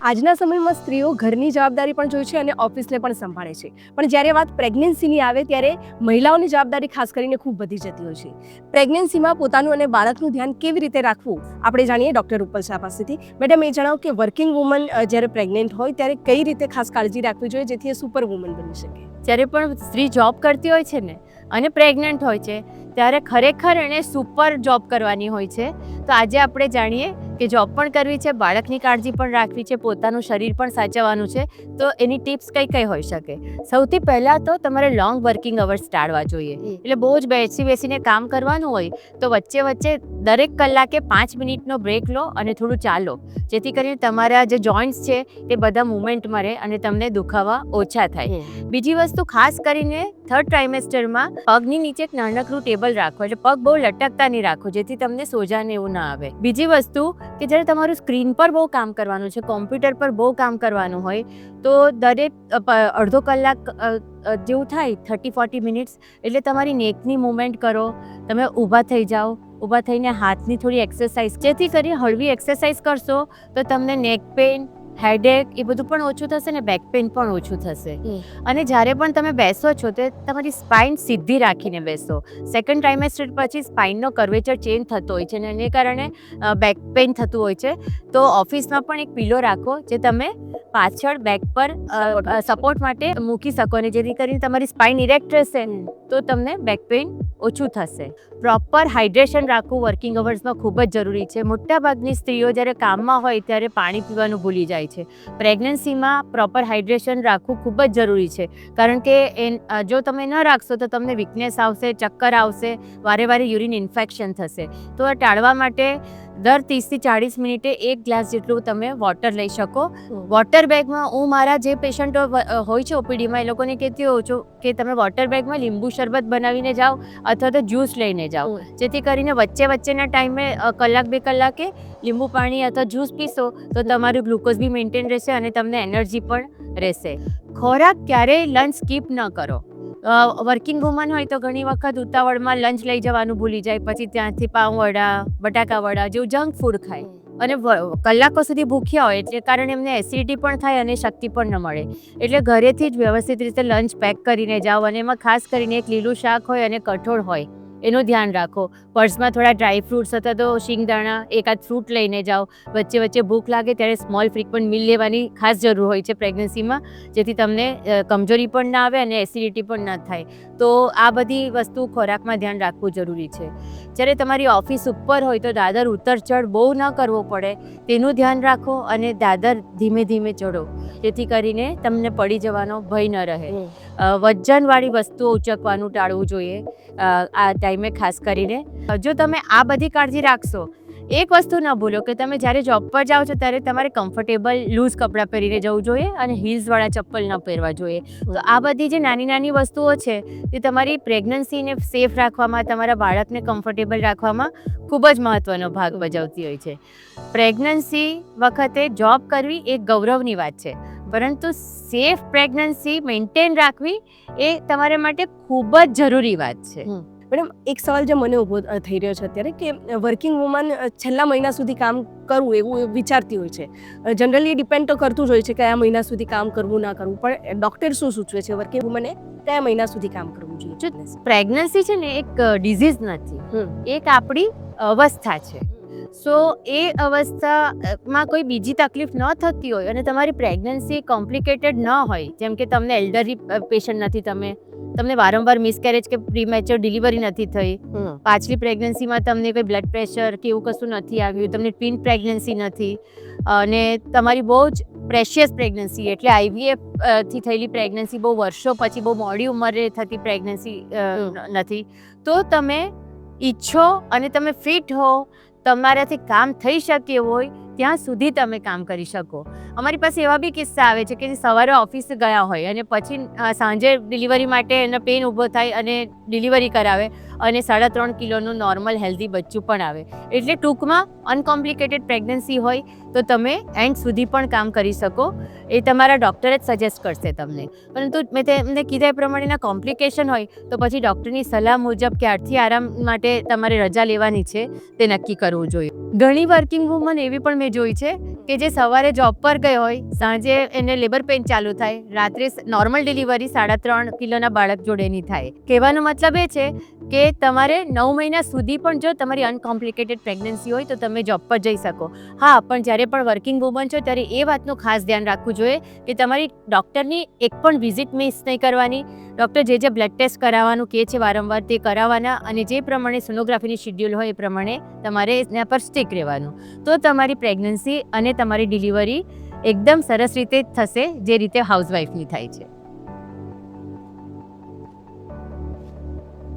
આજના સમયમાં સ્ત્રીઓ ઘરની જવાબદારી પણ જોઈ છે અને ઓફિસને પણ સંભાળે છે, પણ જ્યારે વાત પ્રેગ્નન્સીની આવે ત્યારે મહિલાઓની જવાબદારી ખાસ કરીને ખૂબ વધી જતી હોય છે. પ્રેગ્નન્સીમાં પોતાનું અને બાળકનું ધ્યાન કેવી રીતે રાખવું આપણે જાણીએ ડૉક્ટર રૂપલ શાહ પાસેથી. મેડમ, એ જણાવો કે વર્કિંગ વુમન જ્યારે પ્રેગ્નન્ટ હોય ત્યારે કઈ રીતે ખાસ કાળજી રાખવી જોઈએ જેથી એ સુપર વુમન બની શકે? જ્યારે પણ સ્ત્રી જોબ કરતી હોય છે ને અને પ્રેગ્નન્ટ હોય છે ત્યારે ખરેખર એણે સુપર જોબ કરવાની હોય છે. તો આજે આપણે જાણીએ કે જોબ પણ કરવી છે, બાળકની કાળજી પણ રાખવી છે, પોતાનું શરીર પણ સાચવવાનું છે. તો એની ટિપ્સ કઈ કઈ હોઈ શકે? સૌથી પહેલાં તો તમારે લોંગ વર્કિંગ અવર્સ ટાળવા જોઈએ. એટલે બહુ જ બેસીને કામ કરવાનું હોય તો વચ્ચે વચ્ચે દરેક કલાકે 5 મિનિટનો બ્રેક લો અને થોડું ચાલો, જેથી કરીને તમારા જે જોઈન્ટ્સ છે તે બધા મુવમેન્ટમાં રહે અને તમને દુખાવા ઓછા થાય. બીજી વસ્તુ, ખાસ કરીને 3rd ટ્રાઇમેસ્ટરમાં પગની નીચે એક નાનકડું ટેબલ રાખો, એટલે પગ બહુ લટકતા નહીં રાખો, જેથી તમને સોજાને એવું ના આવે. બીજી વસ્તુ કે જ્યારે તમારું સ્ક્રીન પર બહુ કામ કરવાનું છે, કોમ્પ્યુટર પર બહુ કામ કરવાનું હોય તો દરેક અડધો કલાક જેવું થાય 30-40 મિનિટ્સ એટલે તમારી નેકની મૂવમેન્ટ કરો. તમે ઊભા થઈ જાઓ, ઊભા થઈને હાથની થોડી એક્સરસાઇઝ, જેથી કરી હળવી એક્સરસાઇઝ કરશો તો તમને નેક પેઇન, હેડેક એ બધું પણ ઓછું થશે ને બેક પેઇન પણ ઓછું થશે. અને જ્યારે પણ તમે બેસો છો તો તમારી સ્પાઇન સીધી રાખીને બેસો. 2nd ટ્રાઇમેસ્ટર પછી સ્પાઇનનો કર્વેચર ચેન્જ થતો હોય છે અને એને કારણે બેક પેઇન થતું હોય છે. તો ઓફિસમાં પણ એક પિલો રાખો જે તમે પાછળ બેક પર સપોર્ટ માટે મૂકી શકો અને જેથી કરીને તમારી સ્પાઇન ઇરેક્ટ રહેશે તો તમને બેક પેઇન ઓછું થશે. પ્રોપર હાઇડ્રેશન રાખવું વર્કિંગ અવર્સમાં ખૂબ જ જરૂરી છે. મોટાભાગની સ્ત્રીઓ જ્યારે કામમાં હોય ત્યારે પાણી પીવાનું ભૂલી જાય છે. પ્રેગ્નન્સીમાં પ્રોપર હાઇડ્રેશન રાખવું ખૂબ જ જરૂરી છે, કારણ કે જો તમે ન રાખશો તો તમને વીકનેસ આવશે, ચક્કર આવશે, વારે વારે યુરિન ઇન્ફેક્શન થશે. તો આ ટાળવા માટે દર 30-40 મિનિટે 1 ગ્લાસ જેટલું તમે વોટર લઈ શકો. વોટર બેગમાં હું મારા જે પેશન્ટો હોય છે ઓપીડીમાં એ લોકોને કહેતી હોઉં છું કે તમે વોટર બેગમાં લીંબુ શરબત બનાવીને જાઓ અથવા તો જ્યુસ લઈને જાઓ, જેથી કરીને વચ્ચેના ટાઈમે કલાક 2 કલાકે લીંબુ પાણી અથવા જ્યુસ પીશો તો તમારું ગ્લુકોઝ બી મેન્ટેન રહેશે અને તમને એનર્જી પણ રહેશે. ખોરાક ક્યારેય લંચ સ્કીપ ન કરો. વર્કિંગ વુમન હોય તો ઘણી વખત ઉતાવળમાં લંચ લઈ જવાનું ભૂલી જાય, પછી ત્યાંથી પાઉંવડા, બટાકા વડા જેવું જંક ફૂડ ખાય અને કલાકો સુધી ભૂખ્યા હોય એટલે કારણે એમને એસિડિટી પણ થાય અને શક્તિ પણ ન મળે. એટલે ઘરેથી જ વ્યવસ્થિત રીતે લંચ પેક કરીને જાઓ અને એમાં ખાસ કરીને એક લીલું શાક હોય અને કઠોળ હોય એનું ધ્યાન રાખો. પર્સમાં થોડા ડ્રાય ફ્રૂટ્સ અથવા તો શિંગદાણા, એકાદ ફ્રૂટ લઈને જાઓ. વચ્ચે વચ્ચે ભૂખ લાગે ત્યારે સ્મોલ ફ્રીક્વન્ટ મીલ લેવાની ખાસ જરૂર હોય છે પ્રેગ્નન્સીમાં, જેથી તમને કમજોરી પણ ના આવે અને એસિડિટી પણ ના થાય. તો આ બધી વસ્તુ ખોરાકમાં ધ્યાન રાખવું જરૂરી છે. જ્યારે તમારી ઓફિસ ઉપર હોય તો દાદર ઉતર ચઢ બહુ ન કરવો પડે તેનું ધ્યાન રાખો અને દાદર ધીમે ધીમે ચઢો, જેથી કરીને તમને પડી જવાનો ભય ન રહે. વજનવાળી વસ્તુઓ ઉચકવાનું ટાળવું જોઈએ આ ટાઈમે ખાસ કરીને. જો તમે આ બધી કાળજી રાખશો, એક વસ્તુ ન ભૂલો કે તમે જ્યારે જોબ પર જાઓ છો ત્યારે તમારે કમ્ફર્ટેબલ લૂઝ કપડાં પહેરીને જવું જોઈએ અને હીલ્સવાળા ચપ્પલ ન પહેરવા જોઈએ. તો આ બધી જે નાની નાની વસ્તુઓ છે તે તમારી પ્રેગ્નન્સીને સેફ રાખવામાં, તમારા બાળકને કમ્ફર્ટેબલ રાખવામાં ખૂબ જ મહત્ત્વનો ભાગ ભજવતી હોય છે. પ્રેગ્નન્સી વખતે જોબ કરવી એ ગૌરવની વાત છે, પરંતુ સેફ પ્રેગ્નન્સી મેન્ટેન રાખવી એ તમારા માટે ખૂબ જ જરૂરી વાત છે. મેડમ, એક સવાલ જે મને ઊભો થઈ રહ્યો છે અત્યારે કે વર્કિંગ વુમન છેલ્લા મહિના સુધી કામ કરવું એવું વિચારતી હોય છે. જનરલી ડિપેન્ડ તો કરતું જ હોય છે કયા મહિના સુધી કામ કરવું ના કરવું, પણ ડૉક્ટર શું સૂચવે છે વર્કિંગ વુમને કયા મહિના સુધી કામ કરવું જોઈએ? પ્રેગ્નન્સી છે ને એક ડિઝીઝ નથી, એક આપણી અવસ્થા છે. સો એ અવસ્થામાં કોઈ બીજી તકલીફ ન થતી હોય અને તમારી પ્રેગ્નન્સી કોમ્પ્લિકેટેડ ન હોય, જેમ કે તમને એલ્ડરલી પેશન્ટ નથી, તમને વારંવાર મિસકેરેજ કે પ્રીમેચ્યોર ડિલિવરી નથી થઈ, પાછલી પ્રેગ્નન્સીમાં તમને કોઈ બ્લડ પ્રેશર કે એવું કશું નથી આવ્યું, તમને ટ્વિન પ્રેગ્નન્સી નથી અને તમારી બહુ જ પ્રેશિયસ પ્રેગ્નન્સી એટલે IVF થી થયેલી પ્રેગ્નન્સી બહુ વર્ષો પછી બહુ મોડી ઉંમરે થતી પ્રેગ્નન્સી નથી, તો તમે ઈચ્છો અને તમે ફિટ હો, તમારાથી કામ થઈ શકે હોય ત્યાં સુધી તમે કામ કરી શકો. અમારી પાસે એવા બી કિસ્સા આવે છે કે સવારે ઓફિસે ગયા હોય અને પછી સાંજે ડિલિવરી માટે એનો પેન ઊભો થાય અને ડિલિવરી કરાવે અને 3.5 કિલોનું નોર્મલ હેલ્ધી બચ્ચું પણ આવે. એટલે ટૂંકમાં અનકોમ્પ્લિકેટેડ પ્રેગ્નન્સી હોય તો તમે એન્ડ સુધી પણ કામ કરી શકો. એ તમારા ડૉક્ટર જ સજેસ્ટ કરશે તમને. પરંતુ મેં તેમને કીધા એ પ્રમાણેના કોમ્પ્લિકેશન હોય તો પછી ડૉક્ટરની સલાહ મુજબ ક્યારથી આરામ માટે તમારે રજા લેવાની છે તે નક્કી કરવું જોઈએ. ઘણી વર્કિંગ વુમન એવી પણ મેં જોઈ છે કે જે સવારે જોબ પર ગઈ હોય, સાંજે એને લેબર પેઇન ચાલુ થાય, રાત્રે નોર્મલ ડિલિવરી 3.5 કિલોના બાળક જોડેની થાય. કહેવાનો મતલબ એ છે કે તમારે 9 મહિના સુધી પણ જો તમારી અનકોમ્પ્લિકેટેડ પ્રેગ્નન્સી હોય તો તમે જોબ પર જઈ શકો. હા, પણ જ્યારે પણ વર્કિંગ વુમન છો ત્યારે એ વાતનું ખાસ ધ્યાન રાખવું જોઈએ કે તમારી ડૉક્ટરની એક પણ વિઝિટ મિસ નહીં કરવાની. ડૉક્ટર જે બ્લડ ટેસ્ટ કરાવવાનું કહે છે વારંવાર તે કરાવવાના, અને જે પ્રમાણે સોનોગ્રાફીની શિડ્યુલ હોય એ પ્રમાણે તમારે એના પર સ્ટીક રહેવાનું. તો તમારી પ્રેગ્નન્સી અને તમારી ડિલિવરી એકદમ સરસ રીતે થશે, જે રીતે હાઉસવાઈફની થાય છે.